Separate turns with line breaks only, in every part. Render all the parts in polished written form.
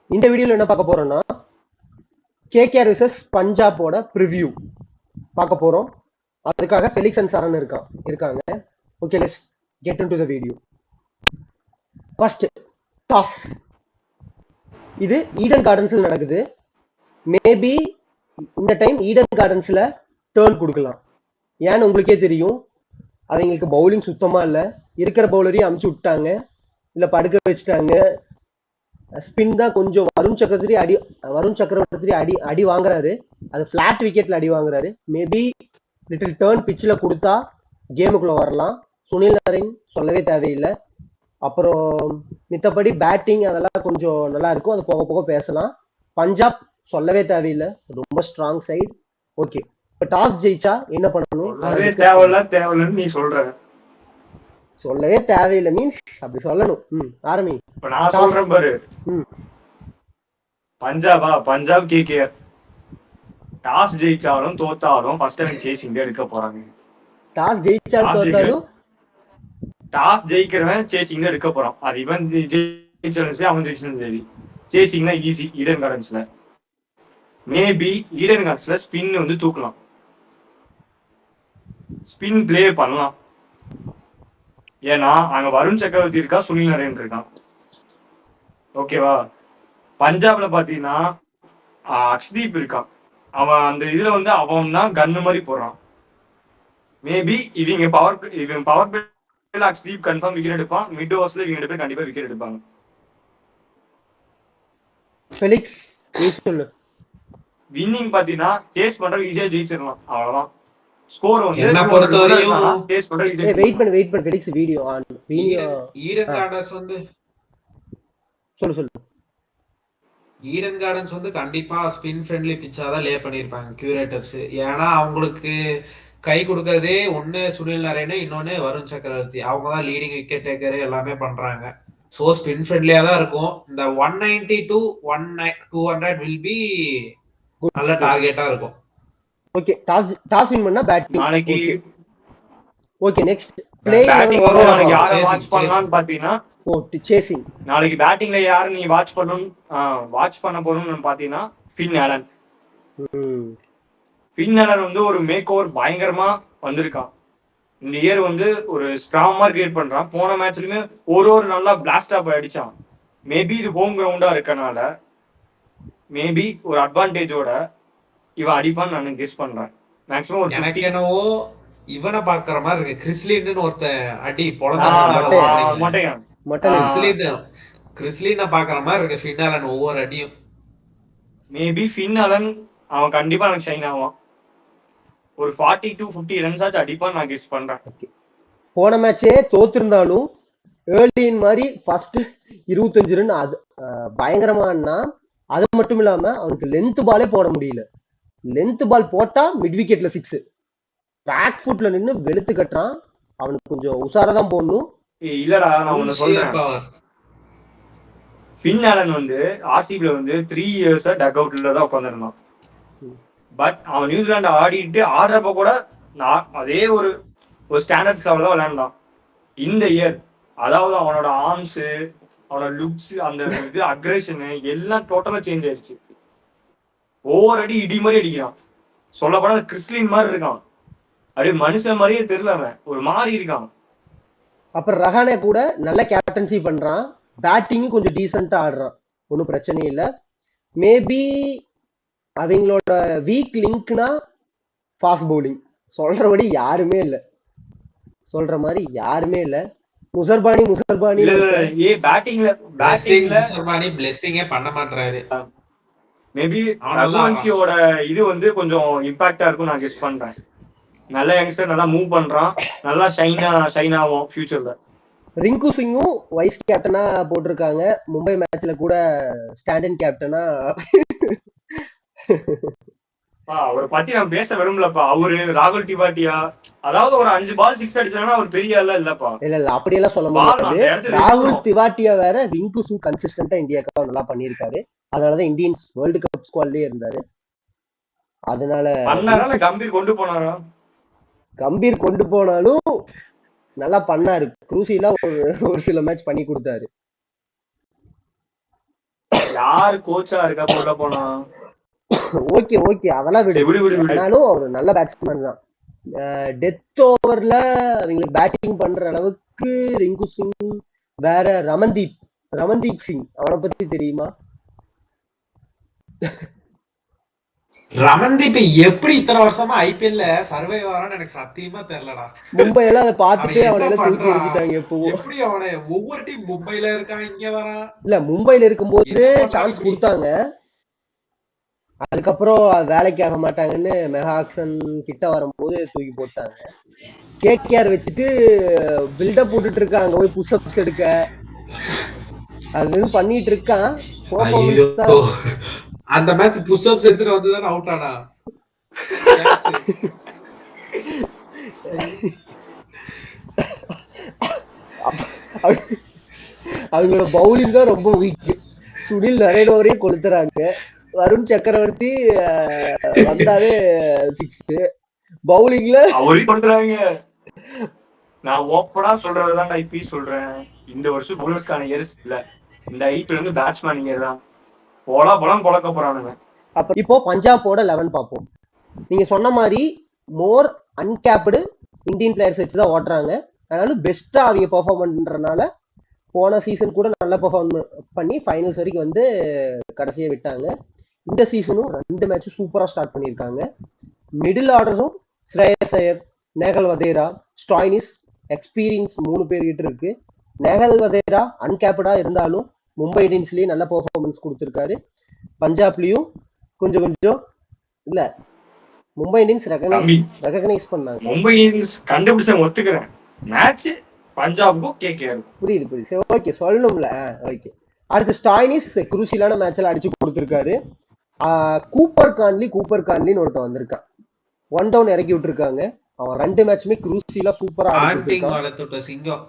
இந்த வீடியோல என்ன பார்க்க போறோம்னா கேகேஆர் விசஸ் பஞ்சாபோட ப்ரிவ்யூ பார்க்க போறோம். அதுக்காக ஃபெலிக்ஸ் அண்ட் சரண் இருக்காங்க. Okay, let's get into the video. First toss. இது ஈடன் கார்டன்ஸ்ல நடக்குது. மேபி இந்த டைம் ஈடன் கார்டன்ஸ்ல டர்ன் கொடுக்கலாம். ஏன்னு உங்களுக்கே தெரியும், அவங்களுக்கு பவுலிங் சுத்தமா இல்ல. இருக்கிற பவுலரையும் அமுச்சு விட்டாங்க, இல்ல படுக்க வச்சுட்டாங்க. ஸ்பின் தான் கொஞ்சம் வருண் சக்கரவர்த்தி அடி வாங்குறாரு. அது பிளாட் விக்கெட்ல அடி வாங்குறாரு. மேபி லிட்டில் டர்ன் பிச்சில் கொடுத்தா கேமுக்குள்ள வரலாம். சுனில் நரேன் சொல்லவே தேவையில்லை. அப்புறம் மித்தபடி பேட்டிங் அதெல்லாம் கொஞ்சம் நல்லா இருக்கும். அது போக போக பேசலாம். பஞ்சாப் சொல்லவே தேவையில்லை, ரொம்ப ஸ்ட்ராங் சைடு. ஓகே, இப்போ டாஸ் ஜெயிச்சா என்ன பண்ணணும்?
தேவையில்லைன்னு நீ சொல்ற.
சொல்லவே தேவையில்லை மீன்ஸ் அப்படி சொல்லணும். ஆரம்பி.
நான் சொல்றேன் பாரு. பஞ்சாப் கேகேஆர் டாஸ் ஜெயிச்சாலும் தோத்தாலும் ஃபர்ஸ்ட் டைம் சேசிங் எடுக்க போறாங்க.
டாஸ் ஜெயிச்சாலும் தோத்தாலும்
டாஸ் ஜெயிக்கிறவன் சேசிங் எடுக்க போறான். அது இவன் ஜெயிச்சாலும் சரி, அவன் ஜெயிச்சாலும் சரி, சேசிங்னா ஈஸி. ஈடன் கார்டன்ஸ்ல மேபி ஈடன் கார்டன்ஸ்ல ஸ்பின் வந்து தூக்கலாம், ஸ்பின் பிளே பண்ணலாம். ஏன்னா அங்க வருண் சக்கரவர்த்தி இருக்கா, சுனில் நரேன் இருக்கான். ஓகேவா? பஞ்சாப்ல பாத்தீங்கன்னா அக்ஷ்தீப் இருக்கான். அவன் அந்த இதுல வந்து அவன் தான் கன்னு மாதிரி போடுறான். மேபி இவங்க பவர் பிளேல அக்ஷ்தீப் கன்ஃபார்ம் விக்கெட் எடுப்பான். மிட் ஓவர்ஸ்ல இவங்க ரெண்டு பேர் கண்டிப்பா விக்கெட் எடுப்பாங்க.
ஃபெலிக்ஸ் நீ சொல்லு.
வின்னிங் பாத்தீங்கன்னா சேஸ் பண்றது ஈஸியா ஜெயிச்சிடலாம், அவ்வளவுதான். ஸ்கோர் வந்து
என்ன பொறுத்தவரையும்
சேஸ் பண்றது ஈஸியா.
வெயிட் பண்ணு Felix, video on.
Eden gardens வந்து
சொல்லு.
ஈடன் கார்டன்ஸ் வந்து கண்டிப்பா ஸ்பின் ஃப்ரெண்ட்லி பிச்சா தான் லே பண்ணியிருப்பாங்க கியூரேட்டர்ஸ். ஏன்னா அவங்களுக்கு கை கொடுக்கறதே ஒன்னு சுனில் நரேன், இன்னொன்னு வருண் சக்கரவர்த்தி. அவங்க தான் லீடிங் விக்கெட் டேக்கர் எல்லாமே பண்றாங்க. ஸோ ஸ்பின் ஃப்ரெண்ட்லியா தான் இருக்கும். இந்த 190 to 200 வில் பி நல்ல டார்கெட்டா இருக்கும்.
ஓகே, டாஸ் வின் பண்ணா பேட்டிங்
நாளைக்கு.
Okay, next play.
நாளைக்கு யாரை வாட்ச் பண்ணலாம்னு பாத்தீங்கன்னா,
சேசிங்.
நாளைக்கு பேட்டிங்ல யாரு நீ வாட்ச் பண்ண போறோம்னு பாத்தீங்கன்னா ஃபின் ஆலன். ஃபின் ஆலன் வந்து ஒரு மேக் ஓவர் பயங்கரமா வந்திருக்கான். இந்த இயர் வந்து ஒரு ஸ்ட்ராங் மார்க் கிரியேட் பண்றான். போன மேட்ச்லயுமே ஒரு நல்லா பிளாஸ்ட் ஆப் அடிச்சான். மேபி இது ஹோம் கிரவுண்டா இருக்கனால மேபி ஒரு அட்வான்டேஜோட இவன் அடிப்பான்னு நான் கெஸ் பண்றேன். மேக்ஸிமம்
எனக்கு என்னவோ இவனை பாக்குற மாதிரி இருக்கு. கிறிஸ்லின்னு ஒருத்தன் அடி கிறிஸ்லினை பாக்குற மாதிரி இருக்கு ஃபின் ஆலன் ஒவ்வொரு அடியும்.
மேபி ஃபின் ஆலன் அவன் கண்டிப்பா எனக்கு ஷைன் ஆவான். ஒரு 40 to 50 ரன்ஸ் ஆச்சு அடிப்பான்னு நான் கெஸ் பண்றேன்.
போன மேட்சே தோத்திருந்தாலும் ஏர்லின் மாதிரி ஃபர்ஸ்ட் 25 ரன் அது பயங்கரமானா. அது மட்டும் இல்லாம அவனுக்கு லென்த் பாலே போட முடியல. லென்த் பால் போட்டா மிட் விக்கெட்ல 6. பேக் ஃபுட்ல நின்னு வெளுத்து கட்டுறான். அவனுக்கு கொஞ்சம் உசாரதான் போடணும்.
இல்லடா, நான் ஒண்ணு சொல்றேன். ஃபின் ஆலன் வந்து ஆர்சிபில வந்து 3 இயர்ஸ் டக் அவுட்ல தான் உட்காந்துருந்தான். பட் அவன் நியூசிலாந்து ஆடிட்டு ஆடுறப்ப கூட அதே ஒரு ஸ்டாண்டர்ட்ஸ் தான் விளையாண்டான். இந்த இயர் அதாவது அவனோட ஆர்ம்ஸ், அவனோட லுக்ஸ், அந்த இது அக்ரஷனு எல்லாம் டோட்டலா சேஞ்ச் ஆயிடுச்சு. ஒவ்வொரு அடி இடி மாதிரி அடிக்கிறான். சொல்லப்போனா கிறிஸ்லின் மாதிரி இருக்கான். அப்படியே மனுஷன் மாதிரியே தெரியல, அவன் ஒரு மாதிரி இருக்கான்.
அப்புறம் ரஹானே கூட நல்ல கேப்டன்சி பண்றான். பேட்டிங்கும் கொஞ்சம் டீசெண்டா ஆடுறான், ஒன்றும் பிரச்சனை இல்லை. மேபி அவங்களோட வீக் லிங்க்னா ஃபாஸ்ட் பவுலிங். சொல்றபடி யாருமே இல்லை, சொல்ற மாதிரி யாருமே இல்லை. முசர்பானி
பிளெஸிங்கே பண்ண மாட்டாரு.
மேபி ரகுவன்ஷியோட இது வந்து கொஞ்சம் இம்பாக்டா இருக்கும் நான் கெஸ் பண்றேன். நல்ல யங்ஸ்டர், நல்லா மூவ் பண்றான், நல்லா ஷைன் ஆகும் ஃபியூச்சர்ல.
ரிங்கு சிங்கும் வைஸ் கேப்டனா போட்டிருக்காங்க. மும்பை மேட்ச்ல கூட ஸ்டாண்ட் கேப்டனா.
அவரை பத்தி நான் பேச விரும்பலப்பா. அவரு ராகுல் திவாட்டியா, அதாவது ஒரு 5 பால் 6 அடிச்சாங்கன்னா அவர் பெரிய ஆளா இல்லப்பா.
இல்ல அப்படியெல்லாம் சொல்ல முடியாது. ராகுல் திவாட்டியா வேற, ரிங்கு சிங் கன்சிஸ்டன்டா இந்தியாவுக்கு நல்லா பண்ணியிருக்காரு. அதனாலதான் இந்தியன்ஸ் வேர்ல்டு கப் ஸ்குவாட்லயே இருந்தாரு. அதனால
கம்பீர்
கொண்டு போனாலும் நல்லா பண்ணாரு. குரூசிலா ஒரு சில மேட்ச் பண்ணி கொடுத்தாரு.
யாரு கோச்சா இருக்கா உள்ள போனா?
ஓகே ஓகே, அதெல்லாம் விடு.
சரி விடு விடு விடு.
ஆனாலும் அவர் நல்ல பேட்ஸ்மேன் தான். டெத் ஓவர்ல அவங்களுக்கு பேட்டிங் பண்ற அளவுக்கு ரிங்கு சிங், வேற ரமன்தீப் சிங், அவனை பத்தி தெரியுமா?
ரமன்தீப் எப்படி இத்தனை வருஷமா ஐபிஎல்ல சர்வைவ் ஆறான்னு எனக்கு சத்தியமா தெரியலடா.
மும்பைல அதை பார்த்துட்டு
அவன்
அவனை
என்ன
எல்லாம் தூக்கி
பண்றான்?
எறிஞ்சிட்டாங்க எப்பவும்.
எப்படி அவனை ஒவ்வொரு டீம் மும்பைல இருக்கான், இங்க வரான்.
இல்ல மும்பைல இருக்கும்போது
என்ன பண்றான்
சான்ஸ்
இப்படி?
கொடுத்தாங்க, அதுக்கப்புறம் அது வேலைக்கு ஆக மாட்டாங்கன்னு மெஹாக்சன் கிட்ட வரும்போது தூக்கி போட்டாங்க. கேகேஆர் வச்சுட்டு பில்டப் போட்டுட்டு இருக்காங்க, போய் புஷ்அப்ஸ் எடுக்க அது பண்ணிட்டு இருக்கான்.
ஐயோ,
பெர்ஃபார்மன்ஸ் தான்.
அந்த மேட்ச் புஷ்அப்ஸ் எடுத்துட்டு வந்துதான் அவுட் ஆனா.
அவங்களோட பவுலிங் தான் ரொம்ப வீக். சுனில் நரேன் ஓவரையும் கொளுத்துறாங்க. வருண் சக்கரவர்த்தி வந்தாலே 6. பவுலிங்ல
அவரையும் கொடுத்துறாங்க. நான் ஓப்பனா சொல்றதுதான் ஐபி சொல்றேன். இந்த வருஷம் பவுலர்ஸ்க்கான இயர்ஸ் இல்ல, இந்த ஐபிஎல் வந்து பேட்ஸ்மேன் இயர் தான். பலம் பொழக்க போறானுங்க.
அப்ப இப்போ பஞ்சாபோட 11 பார்ப்போம். நீங்க சொன்ன மாதிரி மோர் அன்கேப்டு இந்தியன் பிளேயர்ஸ் வச்சுதான் ஓட்டுறாங்க. அதனால பெஸ்டா அவங்க பெர்ஃபார்ம் பண்றதுனால போன சீசன் கூட நல்லா பெர்ஃபார்ம் பண்ணி ஃபைனல்ஸ் வரைக்கும் வந்து கடைசியை விட்டாங்க. இந்த சீசனும் 2 மேட்சும் சூப்பரா ஸ்டார்ட் பண்ணியிருக்காங்க. மிடில் ஆர்டரும் ஸ்ரேயஸ் ஐயர், நேகல் வதேரா, ஸ்டாய்னிஸ் எக்ஸ்பீரியன்ஸ் 3 பேர் கிட்ட இருக்கு. நேகல் வதேரா அன்கேப்டா இருந்தாலும் மும்பை இந்தியன்ஸ்லயே நல்ல பெர்ஃபார்மன்ஸ் கொடுத்திருக்காரு. பஞ்சாப்லயும் கொஞ்சம் இல்ல, மும்பை இந்தியன்ஸ் ரெகனைஸ் பண்ணாங்க.
மும்பை இந்தியன்ஸ் கண்டுபிடிச்ச ஒத்துக்கிறேன். மேட்ச் பஞ்சாபுக்கும் கேகேஆர்.
புரியுது. சரி ஓகே, சொல்லணும்ல. ஓகே, அடுத்து ஸ்டாய்னிஸ் குரூசியலான மேட்ச்ல அடிச்சு கொடுத்திருக்காரு. கூப்பர் கான்லின்னு ஒருத்தன் வந்திருக்கான், 1 டவுன் இறக்கி விட்டுருக்காங்க. அவன் 2 மேட்சுமே குரூசியலா சூப்பரா
சிங்கம்.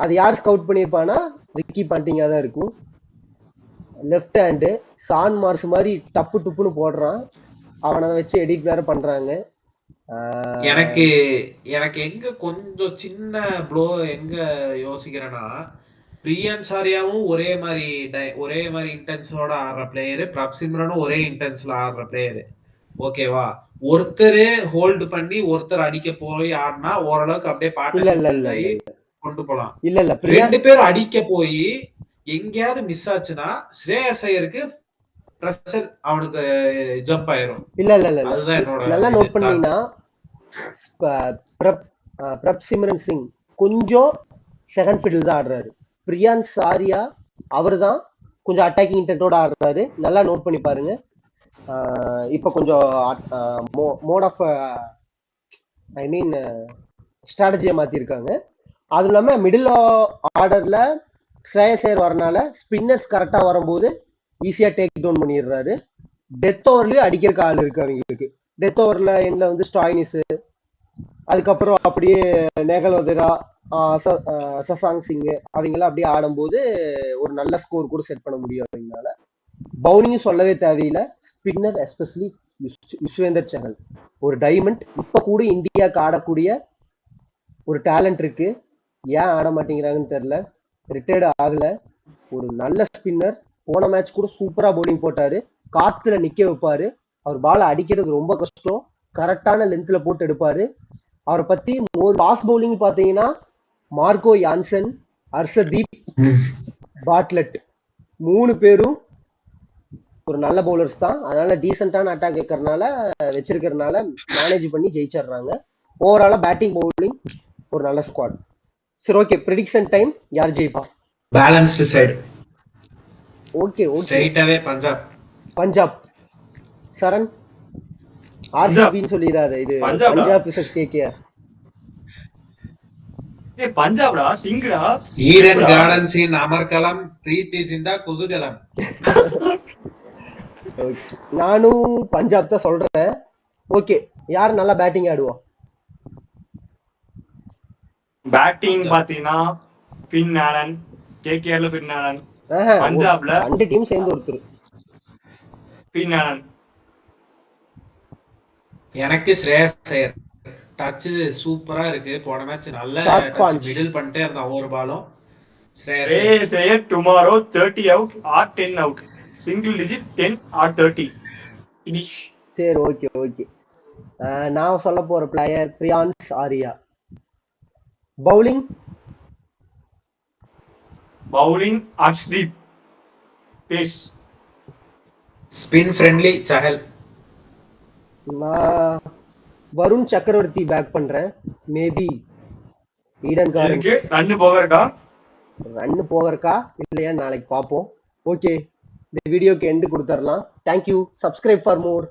அது யார் ஸ்கவுட் பண்ணிருப்பானா, ரிக்கி பாண்டிங்கா தான் இருக்கும். லெஃப்ட் ஹேண்டு சான் மார்ஸ் மாதிரி டப்பு டுப்புன்னு போடுறான். அவனை வச்சு எடிட் வேற பண்றாங்க.
எனக்கு எங்க கொஞ்சம் சின்ன ப்ளோ எங்க யோசிக்கிறேன்னா, பிரியன் சாரியாவும் ஒரே மாதிரி இன்டென்ஸோட ஆடுற பிளேயரு, பிரப்சிம்ரனும் ஒரே இன்டென்ஸ்ல ஆடுற பிளேயரு. ஓகேவா? ஒருத்தர் ஹோல்டு பண்ணி ஒருத்தர் அடிக்க போய் ஆடினா ஓரளவுக்கு அப்படியே பாட்டு கொண்டு போலாம்.
இல்ல
2 பேர் அடிக்க போய் எங்கேயாவது மிஸ் ஆச்சுன்னா ஸ்ரேயஸ் ஐயருக்கு பிரஷர் அவனுக்கு ஜம்ப் ஆயிரும்.
இல்ல அதுதான் என்னோட. நல்லா நோட் பண்ணீங்கன்னா பிரப்சிம்ரன் சிங் கொஞ்சம் செகண்ட் ஃபீல்டில் தான் ஆடுறாரு. பிரியான் சாரியா அவர் தான் கொஞ்சம் அட்டாக்கிங் இன்டென்ட்டோட ஆடுறாரு. நல்லா நோட் பண்ணி பாருங்க. இப்போ கொஞ்சம் மோட் ஆஃப் ஸ்ட்ராட்டஜியை மாற்றிருக்காங்க. அதுவும் இல்லாமல் மிடில் ஆர்டர்ல ஸ்ரேயஸ் ஐயர் வரனால ஸ்பின்னர்ஸ் கரெக்டாக வரும்போது ஈஸியாக டேக் டவுன் பண்ணிடுறாரு. டெத் ஓவர்லயும் அடிக்கிறக்கு ஆள் இருக்கு அவங்களுக்கு. டெத் ஓவர்ல எண்ட்ல வந்து ஸ்டாய்னிஸ், அதுக்கப்புறம் அப்படியே நேகல் வதேரா, சசாங் சிங் அவங்களாம் அப்படியே ஆடும்போது ஒரு நல்ல ஸ்கோர் கூட செட் பண்ண முடியும் அவங்களால. பவுலிங்கும் சொல்லவே தேவையில்லை. ஸ்பின்னர் எஸ்பெஷலி யுஸ்வேந்தர் சஹல் ஒரு டைமண்ட். இப்ப கூட இந்தியாவுக்கு ஆடக்கூடிய ஒரு டேலண்ட் இருக்கு. ஏன் ஆட மாட்டேங்கிறாங்கன்னு தெரியல. ரிட்டையர்டு ஆகல. ஒரு நல்ல ஸ்பின்னர். போன மேட்ச் கூட சூப்பரா பவுலிங் போட்டாரு. காத்துல நிக்க வைப்பாரு. அவர் பால அடிக்கிறது ரொம்ப கஷ்டம். கரெக்டான லென்த்ல போட்டு எடுப்பாரு. அவரை பத்தி ஒரு ஃபாஸ்ட் பவுலிங் பாத்தீங்கன்னா மார்கோ யான்சன், ஹர்ஷதீப், பாட்லெட் 3 பேரும் ஒரு நல்ல பவுலர்ஸ் தான். அதனால டீசென்டான அட்டாக் வச்சிருக்கிறதுனால மேனேஜ் பண்ணி ஜெயிச்சிடுறாங்க. ஓவராலா பேட்டிங் பவுலிங் ஒரு நல்ல ஸ்குவாட். சரி ஓகே, ப்ரெடிக்ஷன் டைம். யார் ஜெயிப்பா?
Balanced side.
ஓகே
ஸ்ட்ரைட்டாவே பஞ்சாப்.
சரண் ஆர்சிபின்னு சொல்லிராத. இது பஞ்சாப் vs கேகேஆர்.
பஞ்சாப்டா, சிங்கடா.
ஈடன் கார்டன்ஸின் அமர்கலம், பிரீத்தி சிந்தா குதூகலம்.
நானும் பஞ்சாப் தான் சொல்றேன். ஓகே, யார் நல்லா பேட்டிங் ஆடுவா?
பேட்டிங் பாத்தீங்கன்னா ஃபின் ஆலன், கேகேஆர்ல ஃபின் ஆலன், பஞ்சாப்ல
2 டீம் சேர்ந்து ஒருத்தர்.
Finn Allen.
எனக்கு ஸ்ரேயஸ் ஐயர் டச் சூப்பரா இருக்கு. போன மேட்ச் நல்ல டச் மிடில் பண்ணிட்டே இருந்தான் ஒவ்வொரு பாலும்.
Shreyas Iyer tomorrow 30 out or 10 out. Single digit 10 or 30. Finish.
சரி, ஓகே ஓகே. நான் சொல்ல போற player Priyansh Arya. Bowling
Arshdeep. Pace.
Spin friendly Chahal.
நான் வருண் சக்கரவர்த்தி பேக் பண்றேன். மேபி ஈடன்
இதுக்கு
கார்டன்ஸ்
ரன்
போகிறக்கா இல்லையா நாளைக்கு பார்ப்போம். ஓகே, இந்த வீடியோக்கு எண்டு கொடுத்துடலாம். தேங்க்யூ. Subscribe for more.